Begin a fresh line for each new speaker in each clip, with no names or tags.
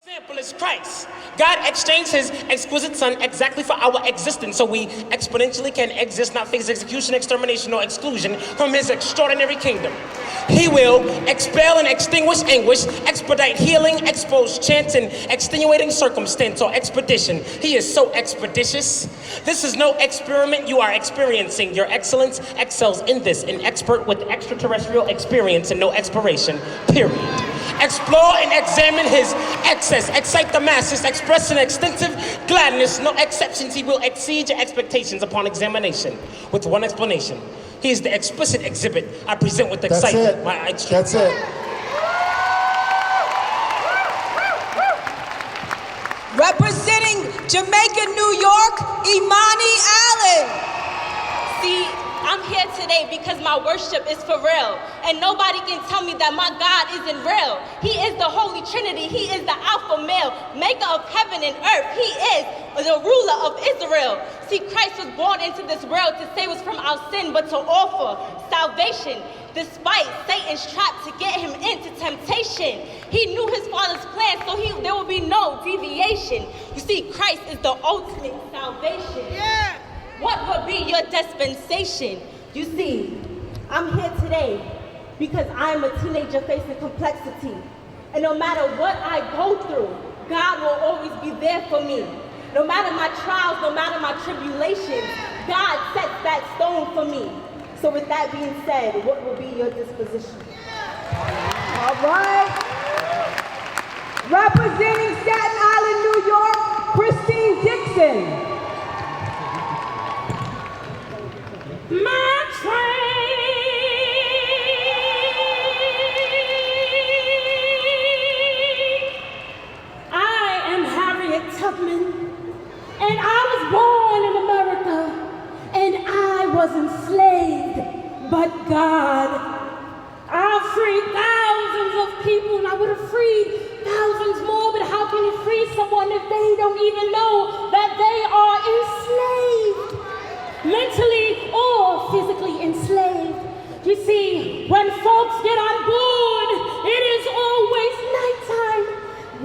Example is Christ. God exchanged his exquisite son exactly for our existence so we exponentially can exist, not face execution, extermination, or exclusion from his extraordinary kingdom. He will expel and extinguish anguish, expedite healing, expose chance, and extenuating circumstance or expedition. He is so expeditious. This is no experiment you are experiencing. Your excellence excels in this, an expert with extraterrestrial experience and no expiration, period. Explore and examine his excess, excite the masses, express an extensive gladness, no exceptions. He will exceed your expectations upon examination with one explanation. He is the explicit exhibit I present with excitement.
That's it.
Representing Jamaica, New York, Imani Allen.
See, I'm here today because my worship is for real. And nobody can tell me that my God isn't real. He is the Holy Trinity. He is the Alpha male, maker of heaven and earth. He is the ruler of Israel. See, Christ was born into this world to save us from our sin, but to offer salvation despite Satan's trap to get him into temptation. He knew his Father's plan, so there will be no deviation. You see, Christ is the ultimate salvation. Yeah. What would be your dispensation? You see, I'm here today because I'm a teenager facing complexity. And no matter what I go through, God will always be there for me. No matter my trials, no matter my tribulations, God sets that stone for me. So with that being said, what will be your disposition?
All right. Representing Staten Island, New York, Christine Dixon.
My train, I am Harriet Tubman, and I was born in America, and I was enslaved, but God, I freed thousands of people, and I would have freed thousands more, but how can you free someone if they don't even know that they are enslaved? Mentally or physically enslaved. You see, when folks get on board, it is always nighttime.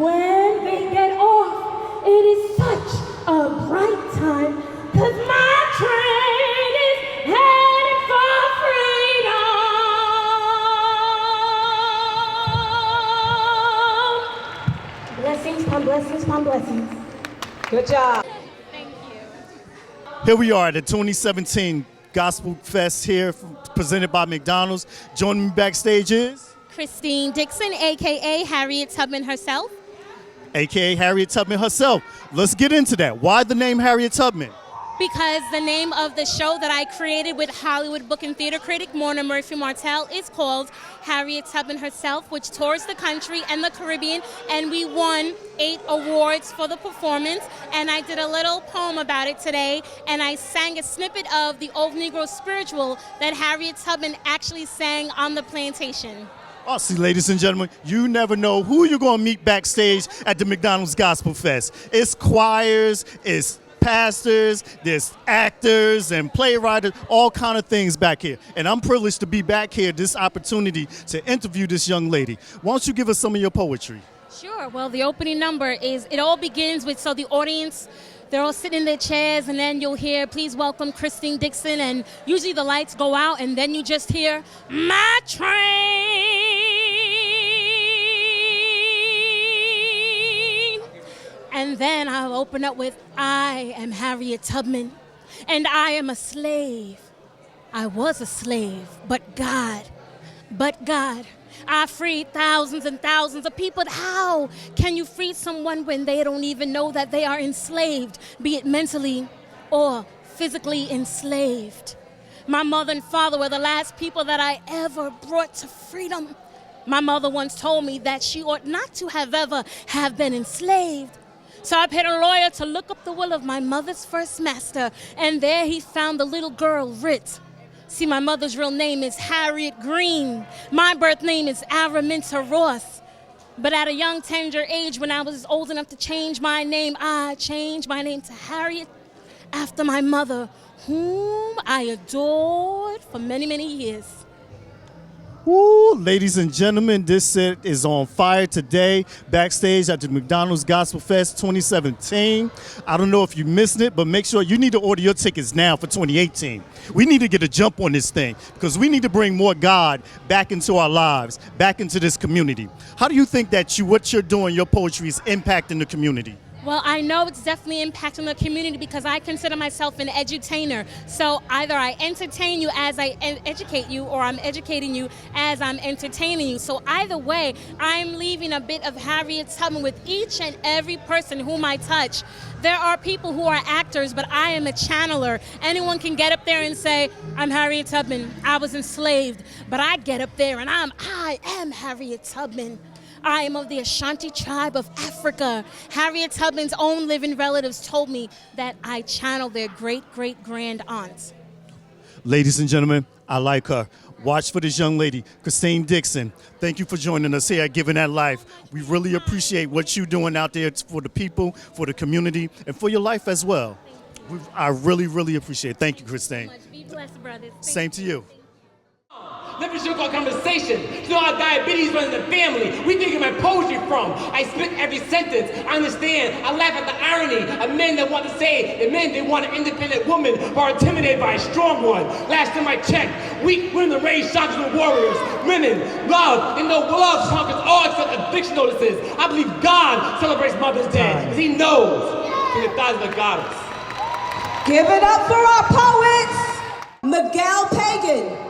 When they get off, it is such a bright time, 'cause my train is headed for freedom. Blessings, my blessings, my blessings.
Good job.
Here we are at the 2017 Gospel Fest here, presented by McDonald's. Joining me backstage is
Christine Dixon, a.k.a. Harriet Tubman herself.
a.k.a. Harriet Tubman herself. Let's get into that. Why the name Harriet Tubman?
Because the name of the show that I created with Hollywood book and theater critic Morna Murphy Martell is called Harriet Tubman Herself, which tours the country and the Caribbean, and we won 8 awards for the performance. And I did a little poem about it today, and I sang a snippet of the Old Negro spiritual that Harriet Tubman actually sang on the plantation.
Oh, see, ladies and gentlemen, you never know who you're going to meet backstage at the McDonald's Gospel Fest. It's choirs, it's pastors, there's actors and playwrights, all kind of things back here. And I'm privileged to be back here, this opportunity to interview this young lady. Why don't you give us some of your poetry?
Sure. Well, the opening number is, it all begins with, so the audience, they're all sitting in their chairs, and then you'll hear, please welcome Christine Dixon, and usually the lights go out, and then you just hear, my train. And then I'll open up with, I am Harriet Tubman, and I am a slave. I was a slave, but God, I freed thousands and thousands of people. How can you free someone when they don't even know that they are enslaved, be it mentally or physically enslaved? My mother and father were the last people that I ever brought to freedom. My mother once told me that she ought not to have ever have been enslaved. So I paid a lawyer to look up the will of my mother's first master, and there he found the little girl writ. See, my mother's real name is Harriet Green. My birth name is Araminta Ross. But at a young, tender age, when I was old enough to change my name, I changed my name to Harriet after my mother, whom I adored for many, many years.
Woo, ladies and gentlemen, this set is on fire today, backstage at the McDonald's Gospelfest 2017. I don't know if you missed it, but make sure you need to order your tickets now for 2018. We need to get a jump on this thing because we need to bring more God back into our lives, back into this community. How do you think that what you're doing, your poetry, is impacting the community?
Well, I know it's definitely impacting the community because I consider myself an edutainer. So either I entertain you as I educate you, or I'm educating you as I'm entertaining you. So either way, I'm leaving a bit of Harriet Tubman with each and every person whom I touch. There are people who are actors, but I am a channeler. Anyone can get up there and say, I'm Harriet Tubman, I was enslaved. But I get up there and I am Harriet Tubman. I am of the Ashanti tribe of Africa. Harriet Tubman's own living relatives told me that I channel their great-great-grand aunts.
Ladies and gentlemen, I like her. Watch for this young lady, Christine Dixon. Thank you for joining us here at Giving That Life. We really appreciate what you're doing out there for the people, for the community, and for your life as well. I really, really appreciate it. Thank you, Christine.
Thank you so much. Be blessed, brothers.
Same to you.
Let me show you a conversation. You know how diabetes runs in the family. We think of my poetry from. I spit every sentence. I understand. I laugh at the irony of men that want to say that men, they want an independent woman who are intimidated by a strong one. Last time I checked, weak women raise shockers with warriors. Women, love, they know love conquers all except addiction notices. I believe God celebrates Mother's Day because he knows he's the God of the goddess.
Give it up for our poets, Miguel Pagan.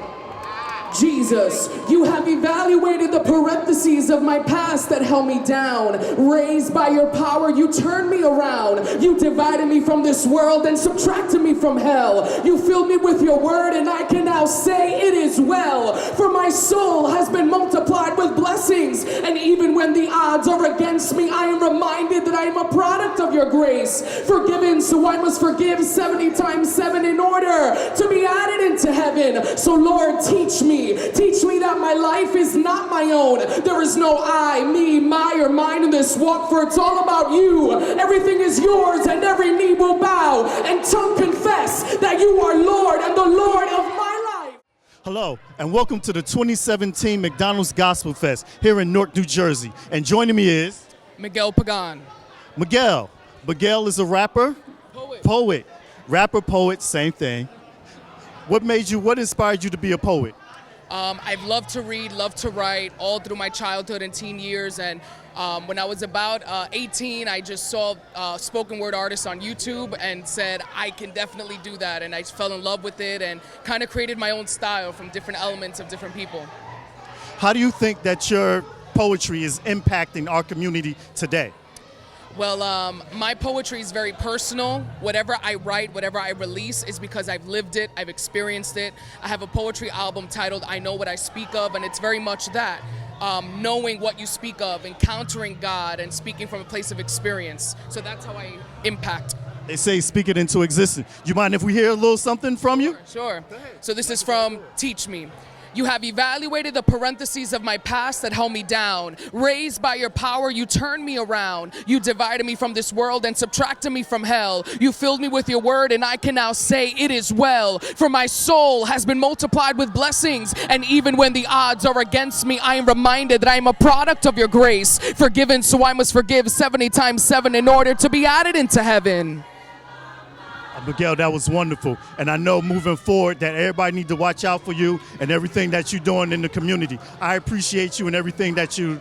Jesus, you have evaluated the parentheses of my past that held me down. Raised by your power, you turned me around. You divided me from this world and subtracted me from hell. You filled me with your word, and I can now say it is well. For my soul has been multiplied with blessings, and even when the odds are against me, I am reminded that I am a product of your grace. Forgiven, so I must forgive 70 times 7 in order to be added into heaven. So Lord, teach me that my life is not my own. There is no I, me, my, or mine in this walk, for it's all about you. Everything is yours, and every knee will bow, and tongue confess that you are Lord and the Lord of my life.
Hello, and welcome to the 2017 McDonald's Gospelfest here in Newark, New Jersey. And joining me is
Miguel Pagan.
Miguel. Miguel is a rapper? Poet. Rapper, poet, same thing. What inspired you to be a poet?
I've loved to read, loved to write all through my childhood and teen years, and when I was about 18, I just saw spoken word artists on YouTube and said, I can definitely do that, and I fell in love with it and kind of created my own style from different elements of different people.
How do you think that your poetry is impacting our community today?
Well, my poetry is very personal. Whatever I write, whatever I release is because I've lived it, I've experienced it. I have a poetry album titled I Know What I Speak Of, and it's very much that. Knowing what you speak of, encountering God, and speaking from a place of experience. So that's how I impact.
They say speak it into existence. You mind if we hear a little something from you?
Sure. So this is from Teach Me. You have evaluated the parentheses of my past that held me down. Raised by your power, you turned me around. You divided me from this world and subtracted me from hell. You filled me with your word, and I can now say it is well. For my soul has been multiplied with blessings, and even when the odds are against me, I am reminded that I am a product of your grace. Forgiven, so I must forgive 70 times 7 in order to be added into heaven.
Miguel, that was wonderful. And I know moving forward that everybody needs to watch out for you and everything that you're doing in the community. I appreciate you and everything that you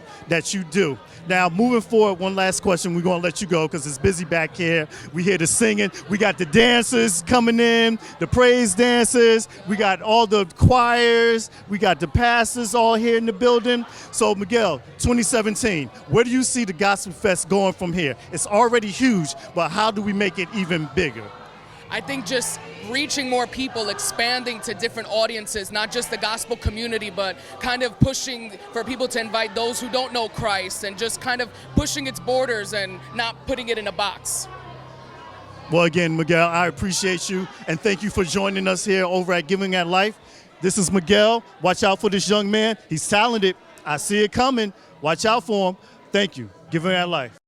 do. Now, moving forward, one last question. We're going to let you go because it's busy back here. We hear the singing. We got the dancers coming in, the praise dancers. We got all the choirs. We got the pastors all here in the building. So, Miguel, 2017, where do you see the Gospel Fest going from here? It's already huge, but how do we make it even bigger?
I think just reaching more people, expanding to different audiences, not just the gospel community, but kind of pushing for people to invite those who don't know Christ, and just kind of pushing its borders and not putting it in a box.
Well, again, Miguel, I appreciate you, and thank you for joining us here over at Giving That Life. This is Miguel. Watch out for this young man. He's talented. I see it coming. Watch out for him. Thank you. Giving That Life.